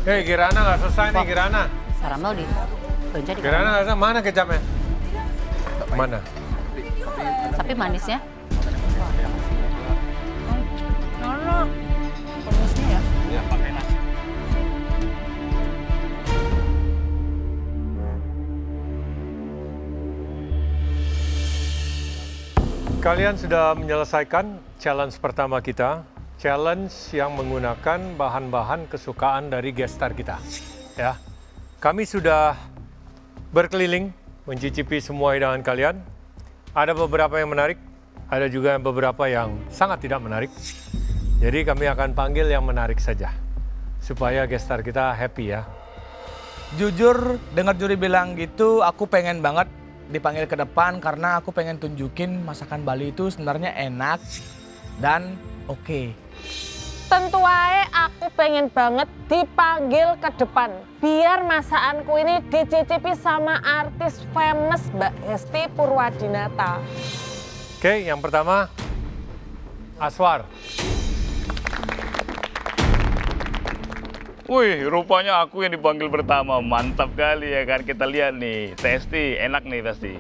Hei, Kirana nggak selesai nih, Kirana. Saramel di Lonca di Kirana nggak selesai, mana kecapnya? Mana? Tapi manisnya. Enak. Pemisnya ya. Iya, pakai nasi. Kalian sudah menyelesaikan challenge pertama kita. Challenge yang menggunakan bahan-bahan kesukaan dari guest star kita. Ya, kami sudah berkeliling mencicipi semua hidangan kalian. Ada beberapa yang menarik, ada juga beberapa yang sangat tidak menarik. Jadi kami akan panggil yang menarik saja, supaya guest star kita happy ya. Jujur, dengar juri bilang gitu, aku pengen banget dipanggil ke depan karena aku pengen tunjukin masakan Bali itu sebenarnya enak dan oke. Tentu aja aku pengen banget dipanggil ke depan. Biar masakanku ini dicicipi sama artis famous Mbak Hesti Purwadinata. Oke, yang pertama, Aswar. Wih, rupanya aku yang dipanggil pertama. Mantap kali ya kan. Kita lihat nih, Testi, enak nih pasti.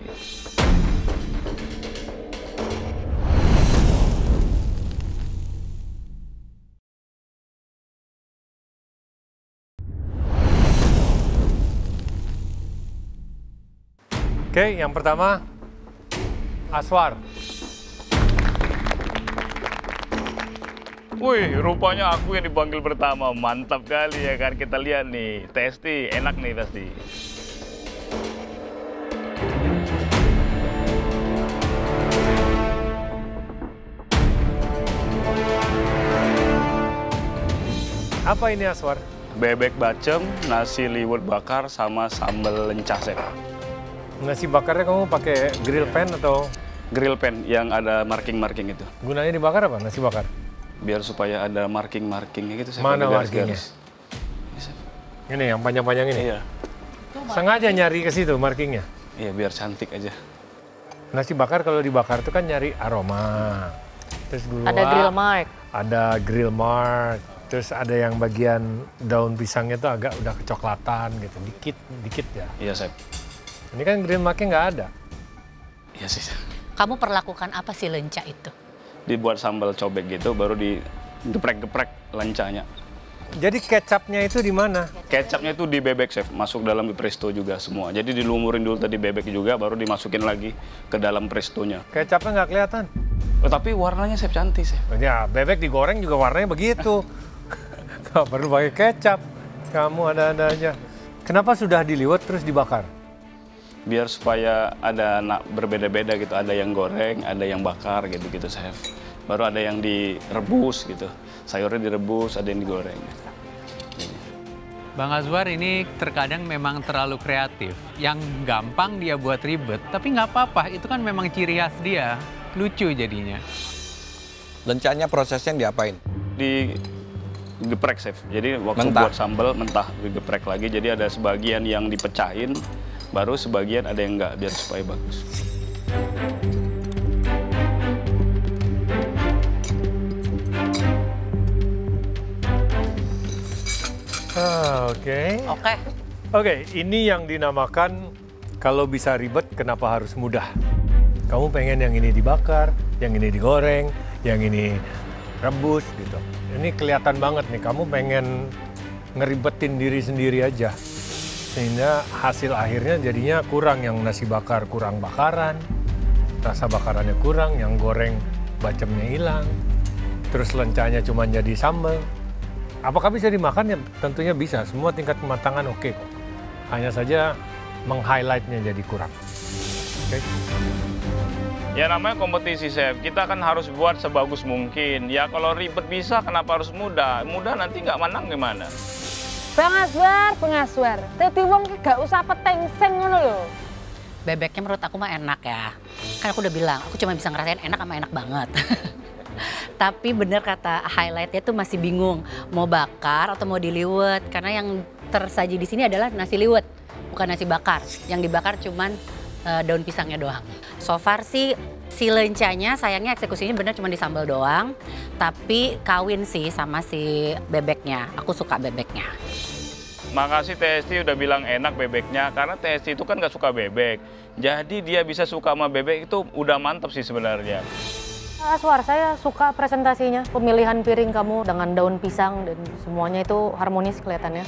Oke, yang pertama, Aswar. Wih, rupanya aku yang dipanggil pertama. Mantap kali ya kan. Kita lihat nih, Testi, enak nih pasti. Apa ini Aswar? Bebek bacem, nasi liwet bakar, sama sambal lencah, Chef. Nasi bakarnya kamu pakai grill pan atau Grill pan yang ada marking-marking itu. gunanya dibakar apa? Nasi bakar? Biar supaya ada marking-markingnya gitu. Chef. Mana Ada markingnya? garis-garis. Iya, Chef. Ini yang panjang-panjang ini? Iya. Sengaja nyari ke situ markingnya? Iya, biar cantik aja. Nasi bakar kalau dibakar itu kan nyari aroma. Terus gula. Ada grill mark. Ada grill mark. Terus ada yang bagian daun pisangnya itu agak udah kecoklatan gitu. Dikit ya. Iya, Chef. Ini kan grill marknya nggak ada. Iya sih, Chef. Kamu perlakukan apa sih lenca itu? Dibuat sambal cobek gitu, baru digeprek-geprek lencanya. Jadi kecapnya itu di mana? Kecapnya itu di bebek, Chef. Masuk dalam di presto juga semua. Jadi dilumurin dulu tadi bebek juga, baru dimasukin lagi ke dalam prestonya. Kecapnya nggak kelihatan. Oh, tapi warnanya, Chef, cantik, Chef. Ya, bebek digoreng juga warnanya begitu. Nggak perlu pakai kecap. Kamu ada-ada aja. Kenapa sudah diliwet terus dibakar? Biar supaya ada berbeda-beda gitu. Ada yang goreng, ada yang bakar gitu-gitu, Chef. Baru ada yang direbus gitu. Sayurnya direbus, ada yang digoreng. Bang Azwar ini terkadang memang terlalu kreatif. Yang gampang dia buat ribet, tapi nggak apa-apa. Itu kan memang ciri khas dia. Lucu jadinya. Lencanya prosesnya diapain? Digeprek, Chef. Jadi waktu Mentah. buat sambal mentah digeprek lagi. Jadi ada sebagian yang dipecahin, baru sebagian ada yang enggak, biar supaya bagus. Oke. Oke. Ini yang dinamakan kalau bisa ribet kenapa harus mudah. Kamu pengen yang ini dibakar, yang ini digoreng, yang ini rebus gitu. Ini kelihatan banget nih, kamu pengen ngeribetin diri sendiri aja. Sehingga hasil akhirnya jadinya kurang, yang nasi bakar kurang bakaran, rasa bakarannya kurang, yang goreng bacemnya hilang, terus lencanya cuma jadi sambal. Apakah bisa dimakan? Ya tentunya bisa, semua tingkat kematangan oke kok. Hanya saja meng-highlight-nya jadi kurang. Oke. Ya namanya kompetisi, Chef. Kita kan harus buat sebagus mungkin. Ya kalau ribet bisa, kenapa harus mudah? Mudah nanti nggak menang gimana? Bang Aswar. Dadi wong ki gak usah petengseng ngono lho. Bebeknya menurut aku mah enak ya. Kan aku udah bilang, aku cuma bisa ngerasain enak sama enak banget. Tapi bener kata highlightnya tuh masih bingung. Mau bakar atau mau diliwet. Karena yang tersaji di sini adalah nasi liwet, bukan nasi bakar. Yang dibakar cuman daun pisangnya doang. So far sih si lencanya sayangnya eksekusinya bener cuma di sambal doang. Tapi kawin sih sama si bebeknya. Aku suka bebeknya. Makasih TST udah bilang enak bebeknya, karena TST itu kan nggak suka bebek. Jadi dia bisa suka sama bebek itu udah mantap sih sebenarnya. Aswar, saya suka presentasinya. Pemilihan piring kamu dengan daun pisang dan semuanya itu harmonis kelihatannya.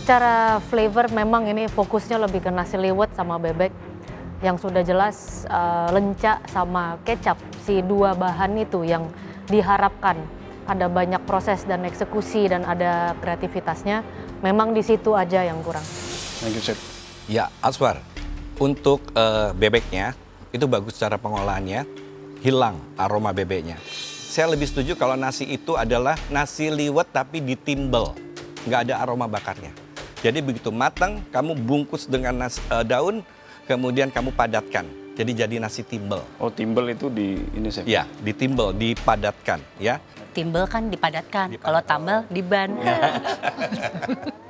Secara flavor memang ini fokusnya lebih ke nasi liwet sama bebek. Yang sudah jelas lenca sama kecap, si dua bahan itu yang diharapkan. Ada banyak proses dan eksekusi dan ada kreativitasnya. Memang di situ aja yang kurang. Thank you, Chef. Ya, Aswar, untuk bebeknya itu bagus cara pengolahannya, hilang aroma bebeknya. Saya lebih setuju kalau nasi itu adalah nasi liwet tapi ditimbel, nggak ada aroma bakarnya. Jadi begitu matang, kamu bungkus dengan daun, kemudian kamu padatkan. Jadi nasi timbel. Oh, timbel itu di ini, Chef? Ya, ditimbel, dipadatkan, ya. Timbel kan dipadatkan, kalau tambal diban.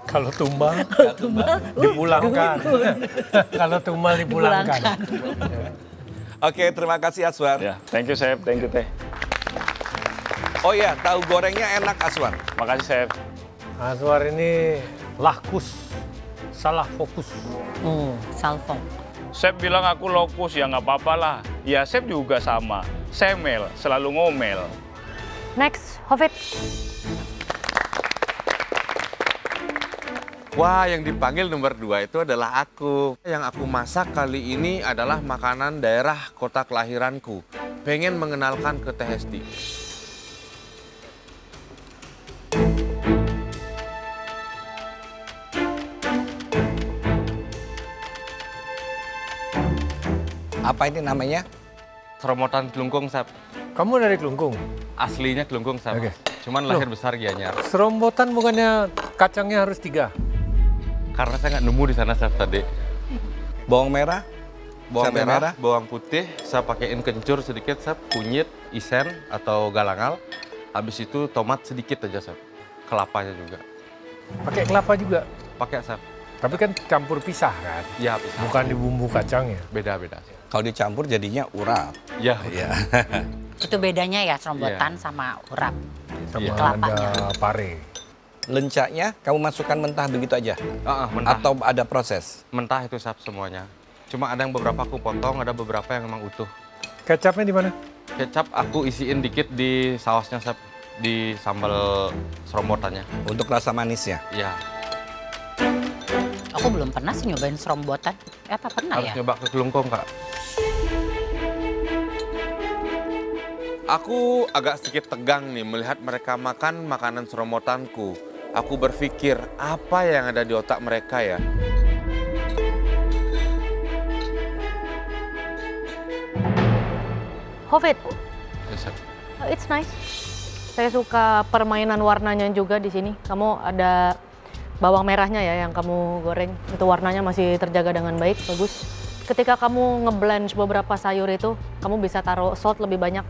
Kalau tumbal, dipulangkan. Kalau tumbal dipulangkan. Oke, terima kasih Aswar. Ya, thank you, Chef. Thank you, Teh. Oh ya, tahu gorengnya enak Aswar. Makasih, Chef. Aswar ini lahkus, salah fokus. Salfong. Chef bilang aku lokus, ya nggak apa-apa lah. Ya, Chef juga sama. Semel, selalu ngomel. Next, Hovit. Wah, yang dipanggil nomor 2 itu adalah aku. Yang aku masak kali ini adalah makanan daerah kota kelahiranku. Pengen mengenalkan ke Teh Hesti. Apa ini namanya? Seromotan Kelungkung, Sab. Kamu dari Kelungkung? Aslinya Kelungkung, Sab. Oke. Cuman lahir besar Gianyar. Serombotan bukannya kacangnya harus 3? Karena saya nggak nemu di sana, Sab, tadi. Bawang merah? Bawang Cabai merah, bawang putih, saya pakein kencur sedikit, Sab. Kunyit, isen, atau galangal. Habis itu tomat sedikit aja, Sab. Kelapanya juga. Pakai kelapa juga? Pakai, Sab. Tapi kan campur pisah kan? Ya, bisa. Bukan di bumbu kacangnya. Beda-beda. Kalau dicampur jadinya urap. Ya, Ya. Itu bedanya ya serombotan sama urap. Sama Kelapanya. ada pare. Lencanya kamu masukkan mentah begitu aja? mentah. Atau ada proses? Mentah itu, Sab, semuanya. Cuma ada yang beberapa aku potong, ada beberapa yang memang utuh. Kecapnya di mana? Kecap aku isiin dikit di sausnya, Sab. Di sambal serombotannya. Untuk rasa manisnya? Ya, Aku belum pernah sih nyobain serombotan. Apa pernah harus ya? nyoba ke Kelungkung, Kak. Aku agak sedikit tegang nih melihat mereka makan makanan serombotanku. Aku berpikir, apa yang ada di otak mereka ya? Hovit, Yes, Sab. it's nice. Saya suka permainan warnanya juga di sini. Kamu ada bawang merahnya ya yang kamu goreng. Itu warnanya masih terjaga dengan baik, bagus. Ketika kamu ngeblend beberapa sayur itu, kamu bisa taruh salt lebih banyak.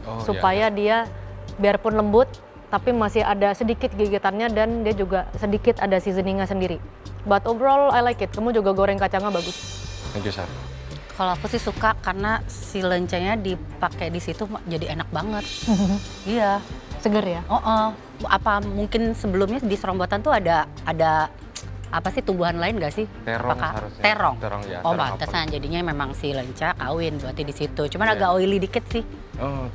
Oh, Supaya dia biarpun lembut, tapi masih ada sedikit gigitannya dan dia juga sedikit ada seasoningnya sendiri. But overall I like it. Kamu juga goreng kacangnya bagus. Thank you, Sab. Kalau aku sih suka karena si lencanya dipakai di situ jadi enak banget. Iya. Seger ya? Apa mungkin sebelumnya di serombotan tuh ada apa sih tumbuhan lain nggak sih? Terong Apakah- seharusnya. Terong. Terong, ya, Oh, terong pantesan jadinya memang si lenca kawin berarti di situ. Cuman Iya. agak oily dikit sih. Oh,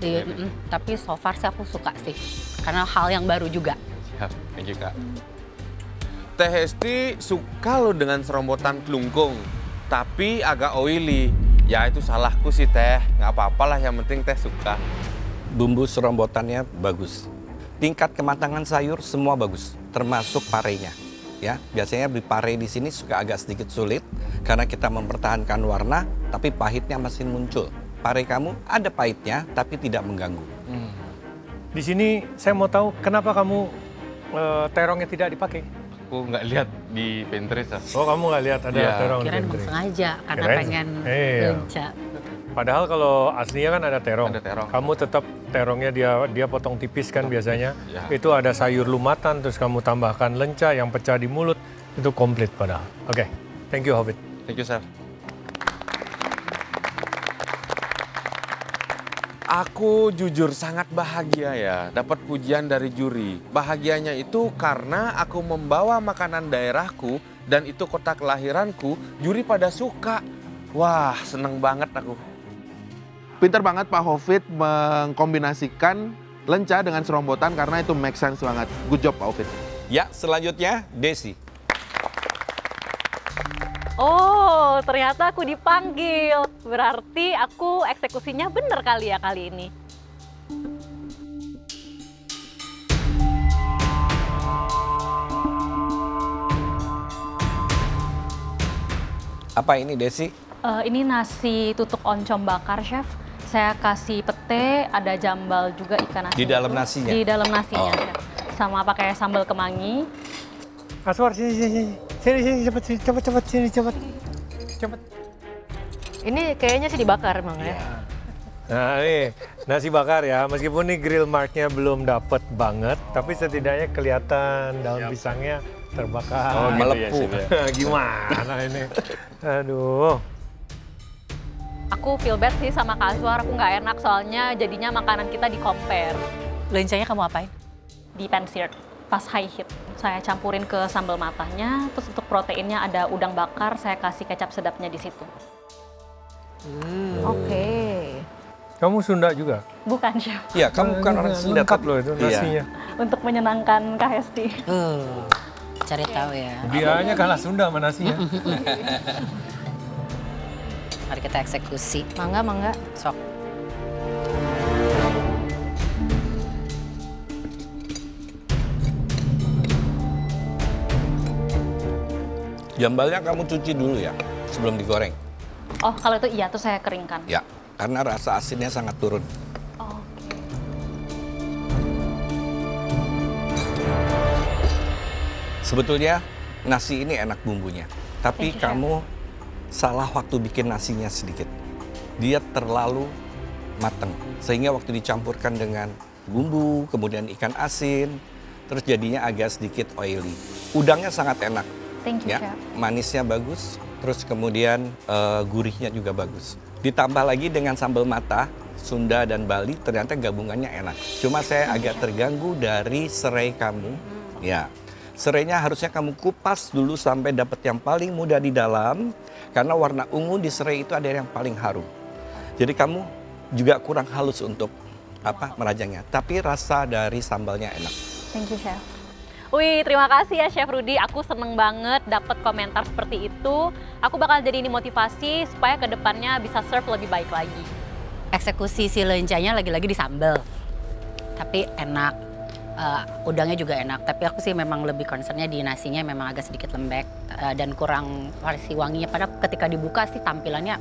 Tapi so far sih aku suka sih. Karena hal yang baru juga. siap. Thank you, Kak. Teh Hesti suka lo dengan serombotan Kelungkung, tapi agak oily. Ya itu salahku sih, Teh. Nggak apa-apa lah, yang penting Teh suka. Bumbu serombotannya bagus. Tingkat kematangan sayur semua bagus, termasuk parenya. Ya, biasanya di pare di sini suka agak sedikit sulit karena kita mempertahankan warna, tapi pahitnya masih muncul. Pare kamu ada pahitnya, tapi tidak mengganggu. Di sini saya mau tahu kenapa kamu terongnya tidak dipakai? Aku nggak lihat di Pinterest. Sab. Oh, kamu nggak lihat ada Iya. terong di Kirain emang pantry? sengaja karena Kirain- pengen Iya. lenca. Padahal kalau aslinya kan ada terong. Ada terong. Kamu tetap terongnya dia potong tipis kan biasanya. Ya. Itu ada sayur lumatan, terus kamu tambahkan lenca yang pecah di mulut. Itu komplit padahal. Oke, thank you Hovit. Thank you, Sir. Aku jujur sangat bahagia ya dapat pujian dari juri. Bahagianya itu karena aku membawa makanan daerahku dan itu kota kelahiranku, juri pada suka. Wah, seneng banget aku. Pinter banget Pak Hofid mengkombinasikan lenca dengan serombotan karena itu make sense banget. Good job Pak Hofid. Ya, selanjutnya Desi. Oh, ternyata aku dipanggil. Berarti aku eksekusinya bener kali ya kali ini. Apa ini Desi? Ini nasi tutuk oncom bakar, Chef. Saya kasih pete, ada jambal juga ikan asin. Di dalam nasinya? Di dalam nasinya, Chef. Sama pakai sambal kemangi. Aswar, sini, cepet. Ini kayaknya sih dibakar emang ya. Nah ini nasi bakar ya, meskipun nih grill marknya belum dapet banget, tapi setidaknya kelihatan daun pisangnya terbakar. Oh, gitu melepuh. ya, Chef, ya. Gimana ini? Aduh. Aku feel bad sih sama Kak Aswar, aku nggak enak soalnya jadinya makanan kita di-compare. Lencanya kamu apain? Di pan-seared, pas high heat. Saya campurin ke sambal matanya, terus untuk proteinnya ada udang bakar, saya kasih kecap sedapnya di situ. Oke. Kamu Sunda juga? Bukan, Chef. Iya, kamu bukan orang Sunda. Lengkap loh itu Iya. nasinya. Untuk menyenangkan Kak Hesti. Cari tahu ya. Dia kalah Sunda sama nasinya. Mari kita eksekusi. Mangga. Sok. Jambalnya kamu cuci dulu ya, sebelum digoreng. Oh, kalau itu iya, tuh saya keringkan. Ya, karena rasa asinnya sangat turun. Oh, Sebetulnya nasi ini enak bumbunya, tapi Thank you, Chef. kamu salah waktu bikin nasinya sedikit. Dia terlalu mateng, sehingga waktu dicampurkan dengan bumbu, kemudian ikan asin, terus jadinya agak sedikit oily. Udangnya sangat enak, thank you, ya, Chef. manisnya bagus, terus kemudian gurihnya juga bagus. Ditambah lagi dengan sambal mata, Sunda dan Bali, ternyata gabungannya enak. Cuma saya agak terganggu dari serai kamu, ya. Serainya harusnya kamu kupas dulu sampai dapat yang paling muda di dalam, karena warna ungu di serai itu ada yang paling harum. Jadi kamu juga kurang halus untuk merajangnya, tapi rasa dari sambalnya enak. Thank you, Chef. Wih, terima kasih ya Chef Rudy. Aku seneng banget dapat komentar seperti itu. Aku bakal jadi ini motivasi supaya kedepannya bisa serve lebih baik lagi. Eksekusi si lencanya lagi-lagi di sambal. Tapi enak. Udangnya juga enak, tapi aku sih memang lebih concernnya di nasinya memang agak sedikit lembek dan kurang versi wanginya. Padahal ketika dibuka sih tampilannya,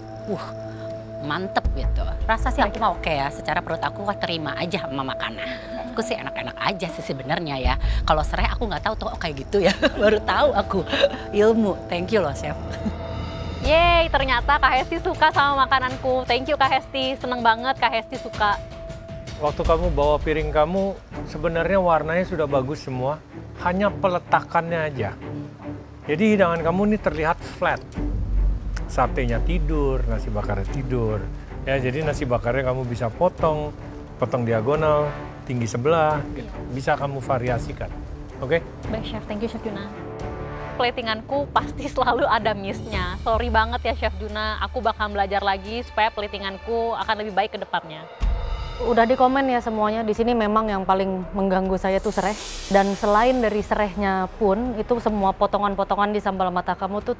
mantep gitu. Rasa sih aku mah oke ya, secara perut aku terima aja sama makanan. Aku sih enak-enak aja sih sebenarnya ya. Kalau serai aku nggak tahu tuh kayak gitu ya, baru tahu aku ilmu. Thank you loh Chef. Yeay, ternyata Kak Hesti suka sama makananku. Thank you Kak Hesti, seneng banget Kak Hesti suka. Waktu kamu bawa piring kamu, sebenarnya warnanya sudah bagus semua, hanya peletakannya aja. Jadi hidangan kamu ini terlihat flat. Satenya tidur, nasi bakarnya tidur. Ya, jadi nasi bakarnya kamu bisa potong diagonal, tinggi sebelah, gitu. Bisa kamu variasikan. Oke? Baik Chef, thank you Chef Juna. Platinganku pasti selalu ada miss-nya. Sorry banget ya Chef Juna, aku bakal belajar lagi supaya platinganku akan lebih baik ke depannya. Udah di komen ya semuanya, di sini memang yang paling mengganggu saya tuh sereh. Dan selain dari serehnya pun, itu semua potongan-potongan di sambal mata kamu tuh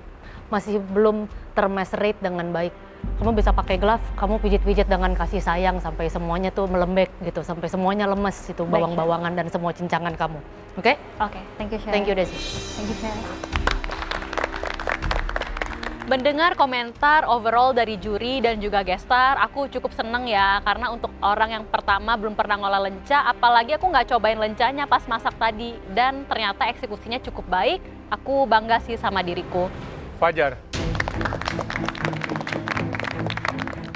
masih belum termacerate dengan baik. Kamu bisa pakai glove, kamu pijit-pijit dengan kasih sayang sampai semuanya tuh melembek gitu, sampai semuanya lemes itu bawang-bawangan dan semua cincangan kamu. Oke? Oke, thank you Chef. Thank you Desi. Thank you Chef. Mendengar komentar overall dari juri dan juga guest star, aku cukup seneng ya. Karena untuk orang yang pertama belum pernah ngolah lenca, apalagi aku nggak cobain lencanya pas masak tadi. Dan ternyata eksekusinya cukup baik, aku bangga sih sama diriku. Fajar.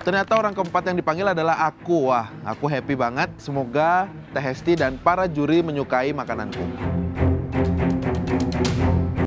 Ternyata orang keempat yang dipanggil adalah aku. Wah, aku happy banget. Semoga Teh Hesti dan para juri menyukai makananku.